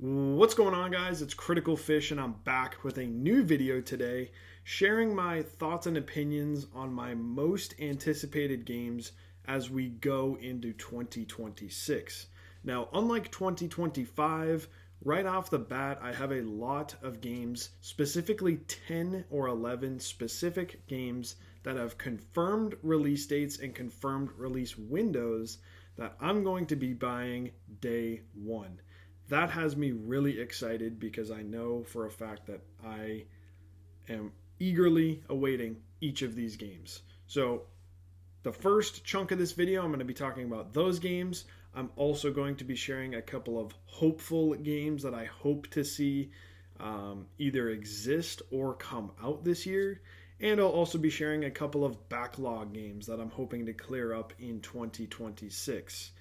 What's going on, guys? It's Critical Fish and I'm back with a new video today sharing my thoughts and opinions on my most anticipated games as we go into 2026. Now, unlike 2025, right off the bat, I have a lot of games, specifically 10 or 11 specific games that have confirmed release dates and confirmed release windows that I'm going to be buying day one. That has me really excited because I know for a fact that I am eagerly awaiting each of these games. So the first chunk of this video, I'm going to be talking about those games. I'm also going to be sharing a couple of hopeful games that I hope to see either exist or come out this year. And I'll also be sharing a couple of backlog games that I'm hoping to clear up in 2026.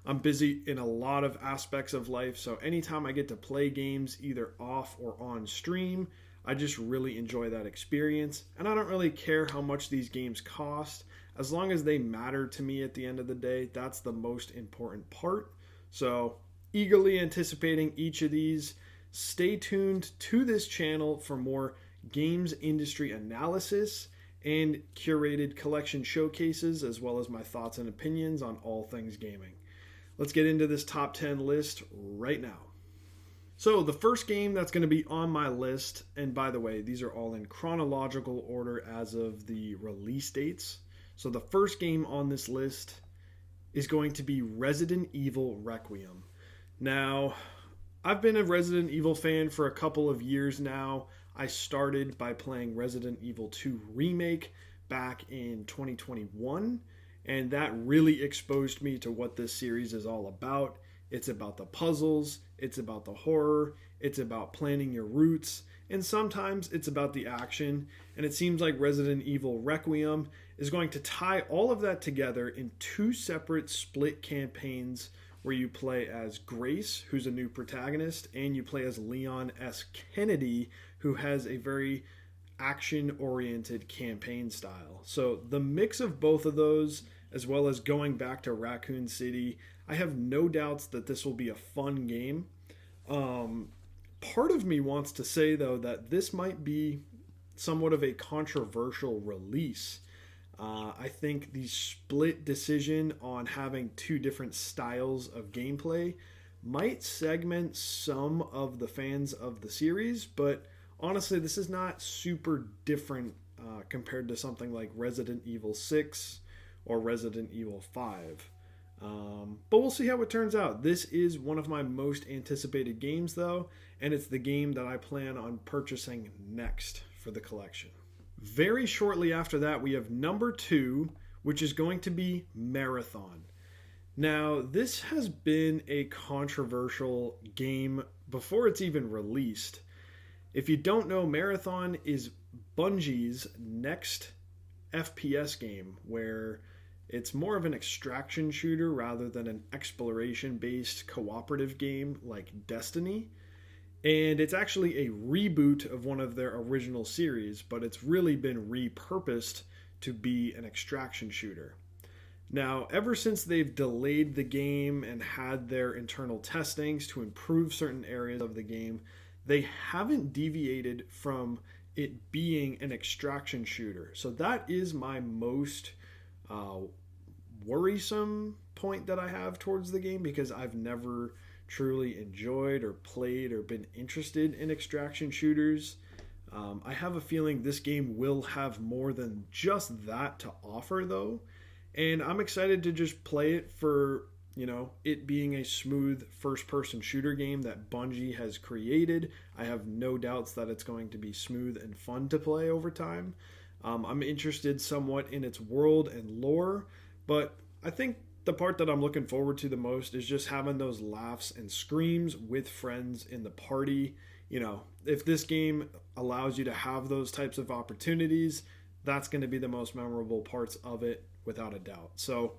I'm busy in a lot of aspects of life, so anytime I get to play games either off or on stream, I just really enjoy that experience. And I don't really care how much these games cost. As long as they matter to me at the end of the day, that's the most important part. So, eagerly anticipating each of these. Stay tuned to this channel for more games industry analysis and curated collection showcases, as well as my thoughts and opinions on all things gaming. Let's get into this top 10 list right now. So the first game that's going to be on my list, and by the way, these are all in chronological order as of the release dates. So the first game on this list is going to be Resident Evil Requiem. Now, I've been a Resident Evil fan for a couple of years now. I started by playing Resident Evil 2 Remake back in 2021. And that really exposed me to what this series is all about. It's about the puzzles, it's about the horror, it's about planning your routes, and sometimes it's about the action. And it seems like Resident Evil Requiem is going to tie all of that together in two separate split campaigns where you play as Grace, who's a new protagonist, and you play as Leon S. Kennedy, who has a very action-oriented campaign style. So the mix of both of those, as well as going back to Raccoon City, I have no doubts that this will be a fun game. Part of me wants to say, though, that this might be somewhat of a controversial release. I think the split decision on having two different styles of gameplay might segment some of the fans of the series, but honestly, this is not super different compared to something like Resident Evil 6 or Resident Evil 5. But we'll see how it turns out. This is one of my most anticipated games, though, and it's the game that I plan on purchasing next for the collection. Very shortly after that, we have number 2, which is going to be Marathon. Now, this has been a controversial game before it's even released. If you don't know, Marathon is Bungie's next FPS game, where it's more of an extraction shooter rather than an exploration-based cooperative game like Destiny. And it's actually a reboot of one of their original series, but it's really been repurposed to be an extraction shooter. Now, ever since they've delayed the game and had their internal testings to improve certain areas of the game, they haven't deviated from it being an extraction shooter. So that is my most worrisome point that I have towards the game, because I've never truly enjoyed or played or been interested in extraction shooters. I have a feeling this game will have more than just that to offer, though. And I'm excited to just play it for, it being a smooth first-person shooter game that Bungie has created. I have no doubts that it's going to be smooth and fun to play over time. I'm interested somewhat in its world and lore, but I think the part that I'm looking forward to the most is just having those laughs and screams with friends in the party. If this game allows you to have those types of opportunities, that's going to be the most memorable parts of it, without a doubt. So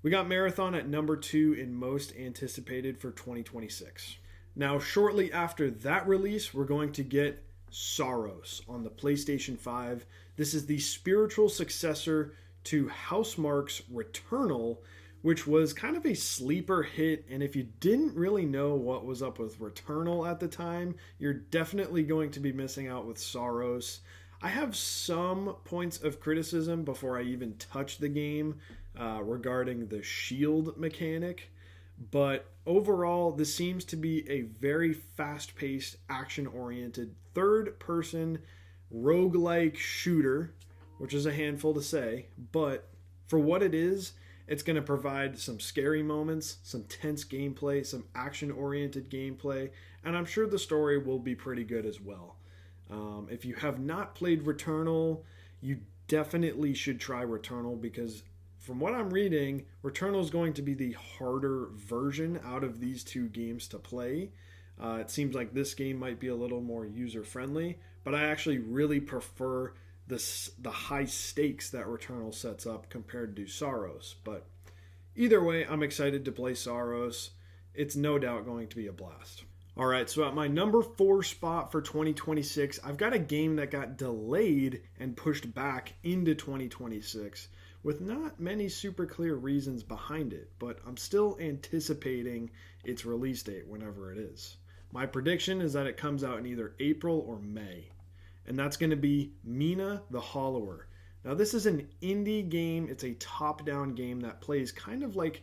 we got Marathon at number 2 in most anticipated for 2026. Now, shortly after that release, we're going to get Saros on the PlayStation 5. This is the spiritual successor to Housemarque's Returnal, which was kind of a sleeper hit. And if you didn't really know what was up with Returnal at the time, you're definitely going to be missing out with Saros. I have some points of criticism before I even touch the game regarding the shield mechanic. But overall, this seems to be a very fast-paced, action-oriented, third-person, roguelike shooter, which is a handful to say. But for what it is, it's going to provide some scary moments, some tense gameplay, some action-oriented gameplay, and I'm sure the story will be pretty good as well. If you have not played Returnal, you definitely should try Returnal because from what I'm reading, Returnal is going to be the harder version out of these two games to play. It seems like this game might be a little more user-friendly, but I actually really prefer the high stakes that Returnal sets up compared to Saros. But either way, I'm excited to play Saros. It's no doubt going to be a blast. All right, so at my number 4 spot for 2026, I've got a game that got delayed and pushed back into 2026 with not many super clear reasons behind it, but I'm still anticipating its release date whenever it is. My prediction is that it comes out in either April or May, and that's going to be Mina The Hollower. Now, this is an indie game. It's a top-down game that plays kind of like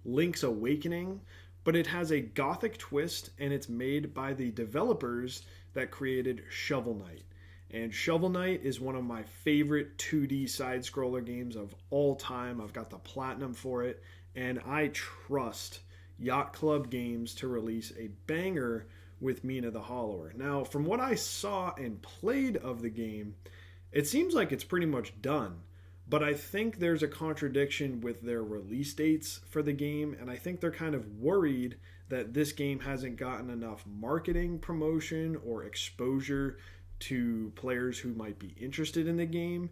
Link's Awakening, but it has a gothic twist, and it's made by the developers that created Shovel Knight. And Shovel Knight is one of my favorite 2D side-scroller games of all time. I've got the platinum for it, and I trust Yacht Club Games to release a banger with Mina the Hollower. Now, from what I saw and played of the game, it seems like it's pretty much done. But I think there's a contradiction with their release dates for the game, and I think they're kind of worried that this game hasn't gotten enough marketing promotion or exposure to players who might be interested in the game.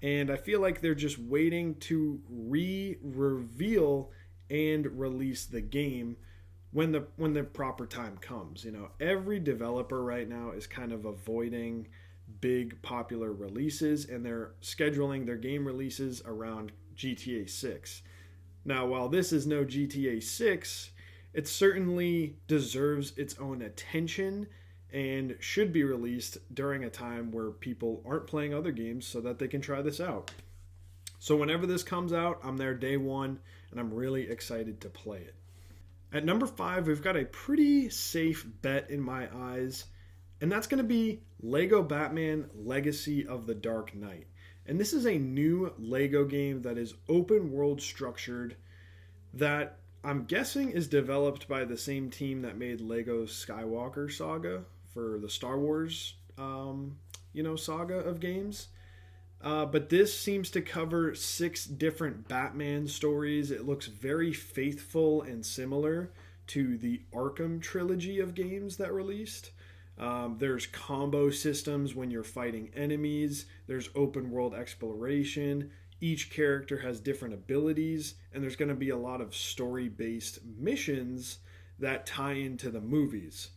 And I feel like they're just waiting to reveal and release the game when the proper time comes. You know, every developer right now is kind of avoiding big popular releases, and they're scheduling their game releases around GTA 6. Now, while this is no GTA 6, it certainly deserves its own attention and should be released during a time where people aren't playing other games so that they can try this out. So whenever this comes out, I'm there day one, and I'm really excited to play it. At number 5, we've got a pretty safe bet in my eyes, and that's going to be Lego Batman Legacy of the Dark Knight. And this is a new Lego game that is open world structured that I'm guessing is developed by the same team that made Lego Skywalker Saga for the Star Wars, saga of games. But this seems to cover 6 different Batman stories. It looks very faithful and similar to the Arkham trilogy of games that released. There's combo systems when you're fighting enemies. There's open world exploration. Each character has different abilities, and there's going to be a lot of story-based missions that tie into the movies.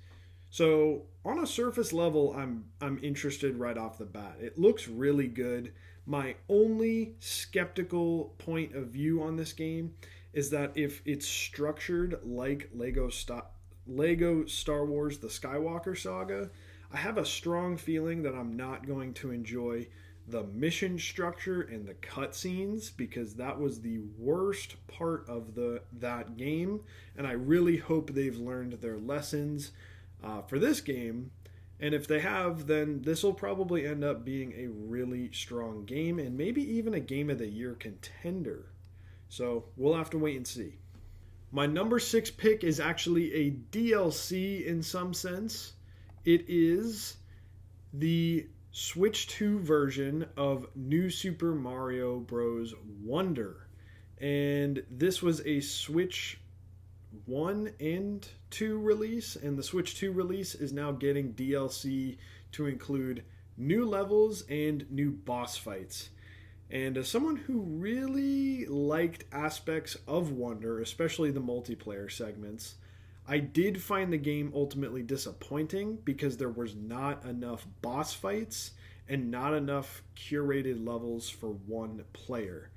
So on a surface level, I'm interested right off the bat. It looks really good. My only skeptical point of view on this game is that if it's structured like Lego Star Wars The Skywalker Saga, I have a strong feeling that I'm not going to enjoy the mission structure and the cutscenes, because that was the worst part of that game, and I really hope they've learned their lessons for this game. And if they have, then this will probably end up being a really strong game and maybe even a Game of the Year contender. So we'll have to wait and see. My number 6 pick is actually a DLC in some sense. It is the Switch 2 version of New Super Mario Bros. Wonder. And this was a Switch 1 and 2 release, and the Switch 2 release is now getting DLC to include new levels and new boss fights. And as someone who really liked aspects of Wonder, especially the multiplayer segments, I did find the game ultimately disappointing because there was not enough boss fights and not enough curated levels for one player.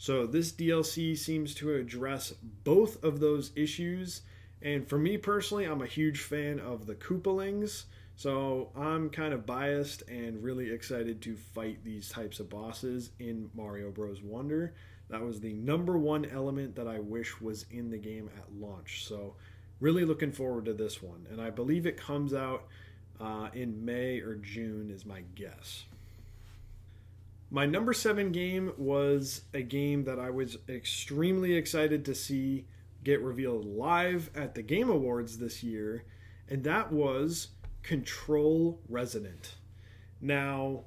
So this DLC seems to address both of those issues. And for me personally, I'm a huge fan of the Koopalings. So I'm kind of biased and really excited to fight these types of bosses in Mario Bros. Wonder. That was the number one element that I wish was in the game at launch. So really looking forward to this one. And I believe it comes out in May or June is my guess. My number 7 game was a game that I was extremely excited to see get revealed live at the Game Awards this year, and that was Control Resonant. Now,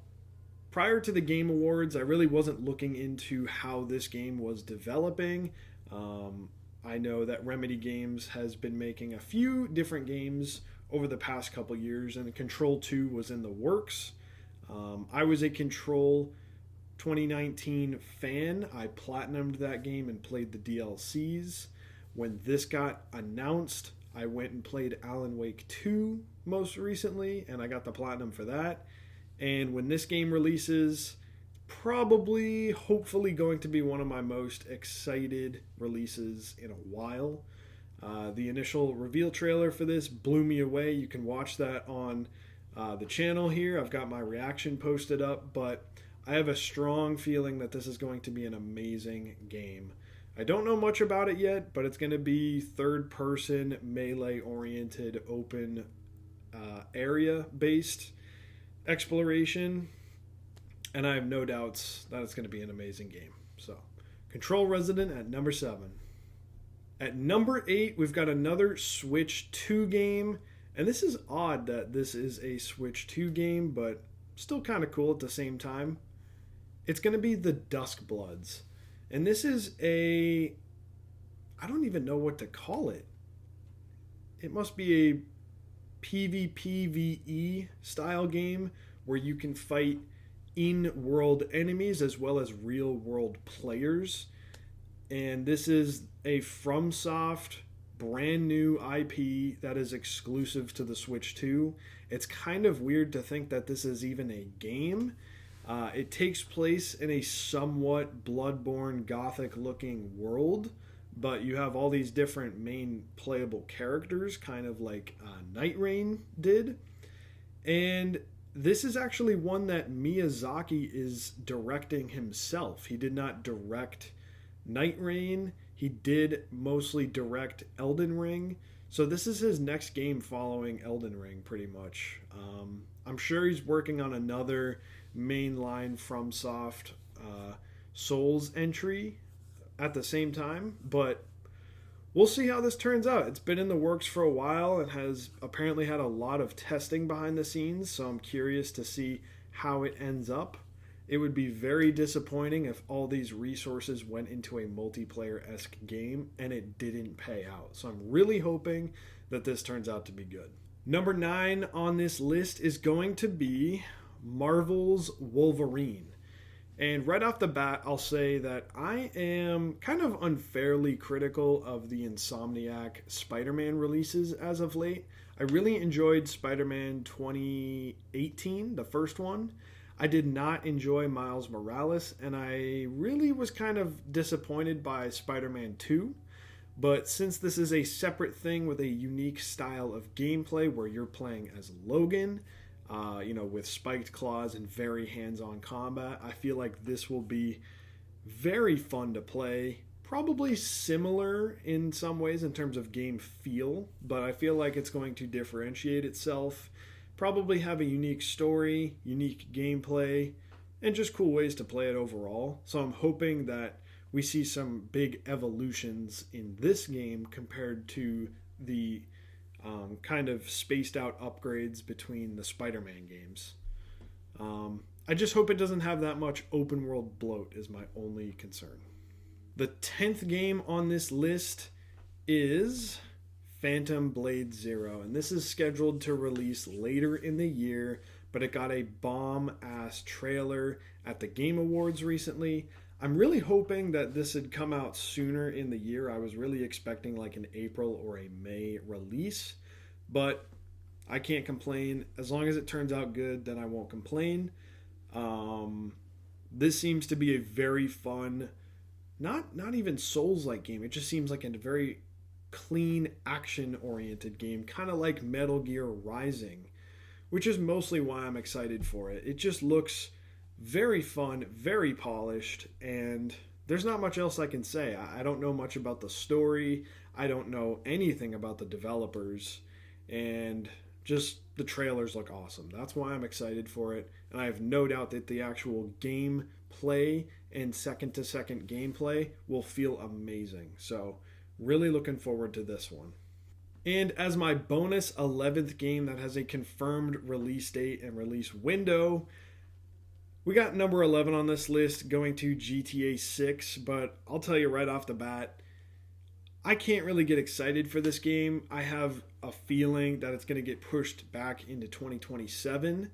prior to the Game Awards, I really wasn't looking into how this game was developing. I know that Remedy Games has been making a few different games over the past couple years, and Control 2 was in the works. I was a Control 2019 fan. I platinumed that game and played the DLCs. When this got announced, I went and played Alan Wake 2 most recently, and I got the platinum for that. And when this game releases, probably, hopefully going to be one of my most excited releases in a while. The initial reveal trailer for this blew me away. You can watch that on the channel here. I've got my reaction posted up, but I have a strong feeling that this is going to be an amazing game. I don't know much about it yet, but it's going to be third-person, melee-oriented, open area-based exploration, and I have no doubts that it's going to be an amazing game. So, Control Resonant at number 7. At number 8, we've got another Switch 2 game, and this is odd that this is a Switch 2 game, but still kind of cool at the same time. It's going to be the Duskbloods. And this is I don't even know what to call it. It must be a PvPvE style game where you can fight in-world enemies as well as real-world players. And this is a FromSoft brand new IP that is exclusive to the Switch 2. It's kind of weird to think that this is even a game. It takes place in a somewhat Bloodborne Gothic looking world, but you have all these different main playable characters, kind of like Night Rain did. And this is actually one that Miyazaki is directing himself. He did not direct Night Rain. He did mostly direct Elden Ring. So this is his next game following Elden Ring, pretty much. I'm sure he's working on another mainline FromSoft Souls entry at the same time, but we'll see how this turns out. It's been in the works for a while and has apparently had a lot of testing behind the scenes, so I'm curious to see how it ends up. It would be very disappointing if all these resources went into a multiplayer-esque game and it didn't pay out. So I'm really hoping that this turns out to be good. Number 9 on this list is going to be Marvel's Wolverine. And right off the bat, I'll say that I am kind of unfairly critical of the Insomniac Spider-Man releases as of late. I really enjoyed Spider-Man 2018, the first one. I did not enjoy Miles Morales, and I really was kind of disappointed by Spider-Man 2. But since this is a separate thing with a unique style of gameplay where you're playing as Logan, with spiked claws and very hands-on combat, I feel like this will be very fun to play. Probably similar in some ways in terms of game feel, but I feel like it's going to differentiate itself. Probably have a unique story, unique gameplay, and just cool ways to play it overall. So I'm hoping that we see some big evolutions in this game compared to the kind of spaced out upgrades between the Spider-Man games. I just hope it doesn't have that much open world bloat is my only concern. The 10th game on this list is Phantom Blade Zero, and this is scheduled to release later in the year, but it got a bomb-ass trailer at the Game Awards recently. I'm really hoping that this had come out sooner in the year. I was really expecting like an April or a May release, but I can't complain. As long as it turns out good, then I won't complain. This seems to be a very fun not even Souls-like game. It just seems like a very clean, action-oriented game, kind of like Metal Gear Rising, which is mostly why I'm excited for it. It just looks very fun, very polished, and there's not much else I can say. I don't know much about the story. I don't know anything about the developers, and just the trailers look awesome. That's why I'm excited for it, and I have no doubt that the actual gameplay and second-to-second gameplay will feel amazing. So, really looking forward to this one. And as my bonus 11th game that has a confirmed release date and release window, we got number 11 on this list going to GTA 6, but I'll tell you right off the bat, I can't really get excited for this game. I have a feeling that it's going to get pushed back into 2027,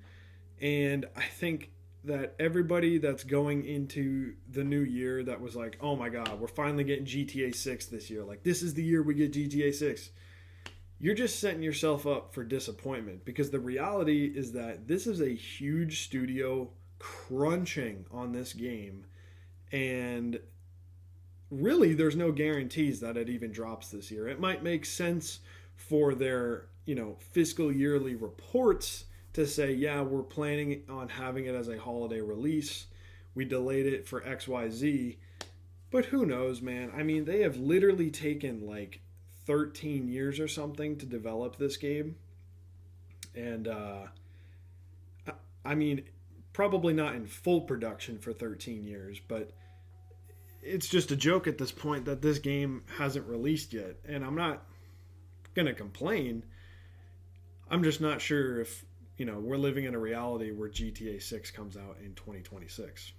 and I think that everybody that's going into the new year that was like, oh my god, we're finally getting GTA 6 this year, like this is the year we get GTA 6, you're just setting yourself up for disappointment, because the reality is that this is a huge studio crunching on this game, and really there's no guarantees that it even drops this year. It might make sense for their, fiscal yearly reports to say, yeah, we're planning on having it as a holiday release. We delayed it for XYZ. But who knows, man? I mean, they have literally taken like 13 years or something to develop this game. And, I mean, probably not in full production for 13 years, but it's just a joke at this point that this game hasn't released yet. And I'm not going to complain. I'm just not sure if, we're living in a reality where GTA 6 comes out in 2026.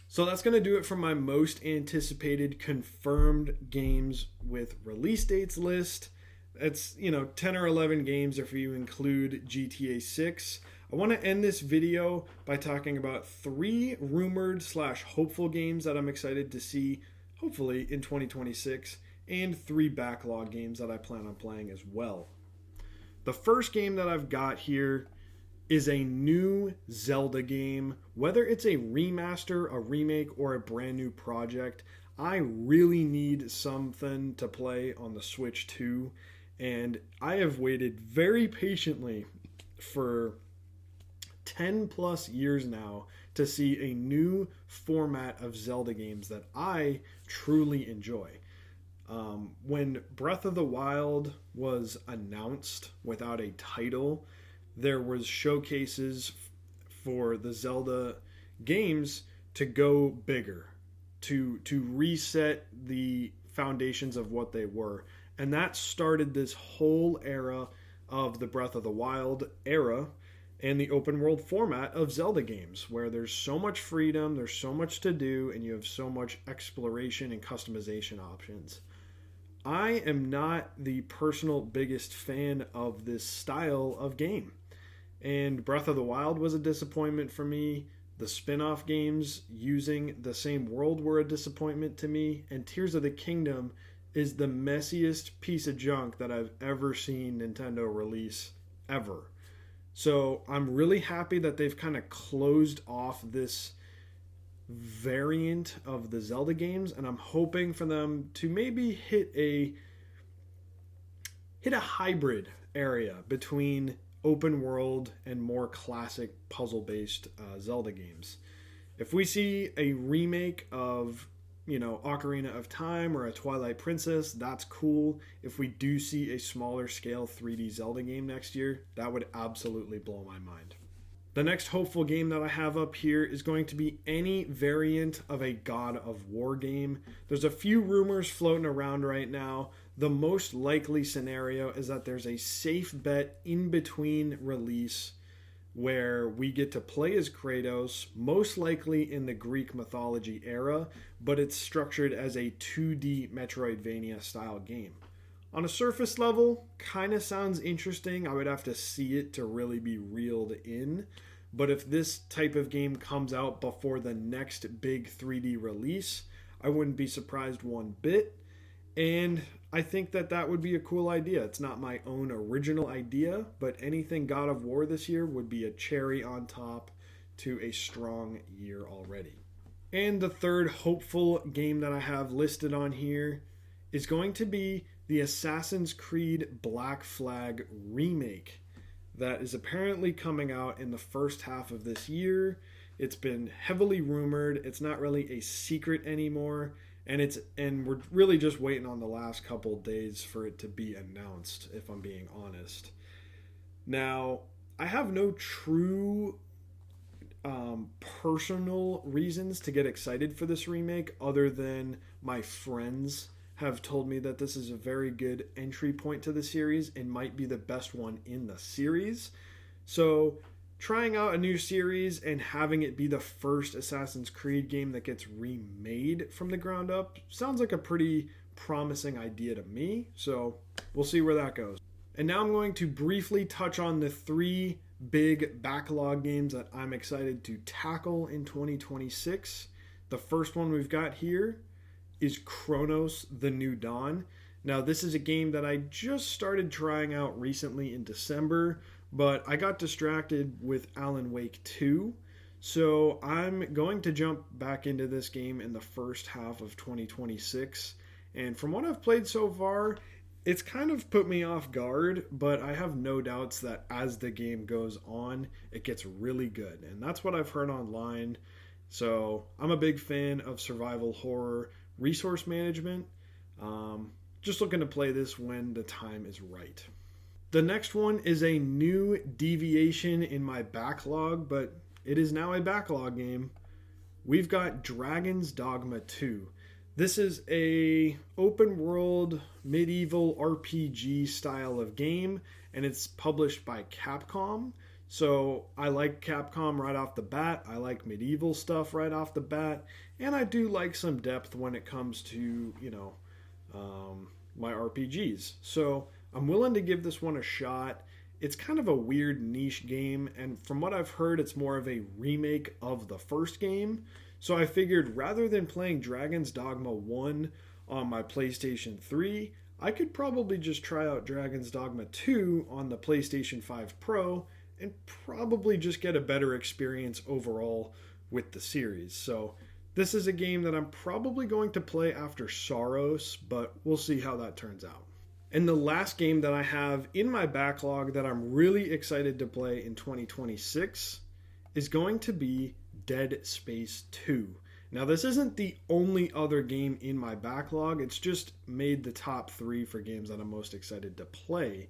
So that's going to do it for my most anticipated confirmed games with release dates list. It's, 10 or 11 games if you include GTA 6. I want to end this video by talking about 3 rumored / hopeful games that I'm excited to see, hopefully, in 2026, and 3 backlog games that I plan on playing as well. The first game that I've got here is a new Zelda game. Whether it's a remaster, a remake, or a brand new project, I really need something to play on the Switch 2, and I have waited very patiently for 10 plus years now to see a new format of Zelda games that I truly enjoy. When Breath of the Wild was announced without a title, there was showcases for the Zelda games to go bigger, to reset the foundations of what they were. And that started this whole era of the Breath of the Wild era and the open world format of Zelda games, where there's so much freedom, there's so much to do, and you have so much exploration and customization options. I am not the personal biggest fan of this style of game. And Breath of the Wild was a disappointment for me. The spin-off games using the same world were a disappointment to me. And Tears of the Kingdom is the messiest piece of junk that I've ever seen Nintendo release, ever. So I'm really happy that they've kind of closed off this variant of the Zelda games, and I'm hoping for them to maybe hit a hybrid area between open world and more classic puzzle-based Zelda games. If we see a remake of, Ocarina of Time or a Twilight Princess, that's cool. If we do see a smaller scale 3D Zelda game next year, that would absolutely blow my mind. The next hopeful game that I have up here is going to be any variant of a God of War game. There's a few rumors floating around right now. The most likely scenario is that there's a safe bet in between release where we get to play as Kratos, most likely in the Greek mythology era, but it's structured as a 2D Metroidvania style game. On a surface level, kind of sounds interesting. I would have to see it to really be reeled in. But if this type of game comes out before the next big 3D release, I wouldn't be surprised one bit. And I think that would be a cool idea. It's not my own original idea, but anything God of War this year would be a cherry on top to a strong year already. And the third hopeful game that I have listed on here is going to be the Assassin's Creed Black Flag remake that is apparently coming out in the first half of this year. It's been heavily rumored. It's not really a secret anymore, and we're really just waiting on the last couple days for it to be announced, if I'm being honest. Now, I have no true personal reasons to get excited for this remake other than my friends have told me that this is a very good entry point to the series and might be the best one in the series. So trying out a new series and having it be the first Assassin's Creed game that gets remade from the ground up sounds like a pretty promising idea to me. So we'll see where that goes. And now I'm going to briefly touch on the three big backlog games that I'm excited to tackle in 2026. The first one we've got here is Chronos: The New Dawn. Now, this is a game that I just started trying out recently in December, but I got distracted with Alan Wake 2. So I'm going to jump back into this game in the first half of 2026. And from what I've played so far, it's kind of put me off guard, but I have no doubts that as the game goes on, it gets really good. And that's what I've heard online. So I'm a big fan of survival horror resource management. Just looking to play this when the time is right. The next one is a new deviation in my backlog, but it is now a backlog game. We've got Dragon's Dogma 2. This is a open world medieval RPG style of game, and it's published by Capcom. So I like Capcom right off the bat. I like medieval stuff right off the bat, and I do like some depth when it comes to, my RPGs. So I'm willing to give this one a shot. It's kind of a weird niche game, and from what I've heard, it's more of a remake of the first game. So I figured rather than playing Dragon's Dogma 1 on my PlayStation 3, I could probably just try out Dragon's Dogma 2 on the PlayStation 5 Pro and probably just get a better experience overall with the series. So this is a game that I'm probably going to play after Saros, but we'll see how that turns out. And the last game that I have in my backlog that I'm really excited to play in 2026 is going to be Dead Space 2. Now, this isn't the only other game in my backlog. It's just made the top 3 for games that I'm most excited to play.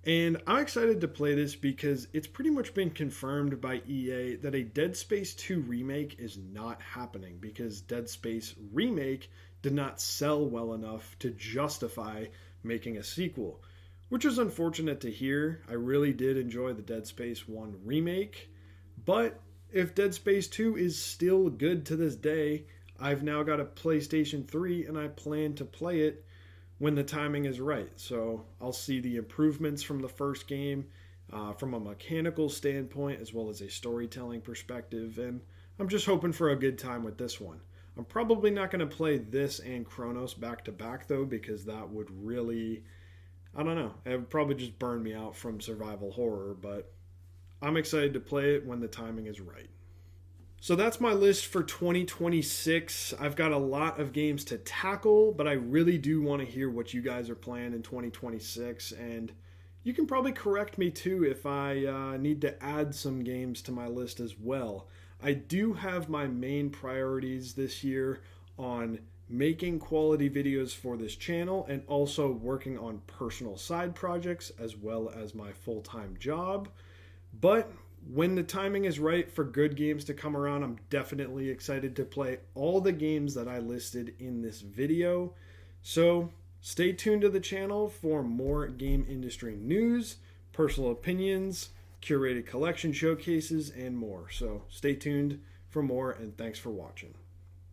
And I'm excited to play this because it's pretty much been confirmed by EA that a Dead Space 2 remake is not happening because Dead Space Remake did not sell well enough to justify making a sequel, which is unfortunate to hear. I really did enjoy the Dead Space 1 remake, but if Dead Space 2 is still good to this day, I've now got a PlayStation 3 and I plan to play it when the timing is right. So I'll see the improvements from the first game from a mechanical standpoint as well as a storytelling perspective, and I'm just hoping for a good time with this one. I'm probably not going to play this and Chronos back to back though, because that would really, I don't know, it would probably just burn me out from survival horror, but I'm excited to play it when the timing is right. So that's my list for 2026. I've got a lot of games to tackle, but I really do want to hear what you guys are playing in 2026. And you can probably correct me too if I need to add some games to my list as well. I do have my main priorities this year on making quality videos for this channel and also working on personal side projects as well as my full-time job. But when the timing is right for good games to come around, I'm definitely excited to play all the games that I listed in this video. So stay tuned to the channel for more game industry news, personal opinions, curated collection showcases, and more. So stay tuned for more, and thanks for watching.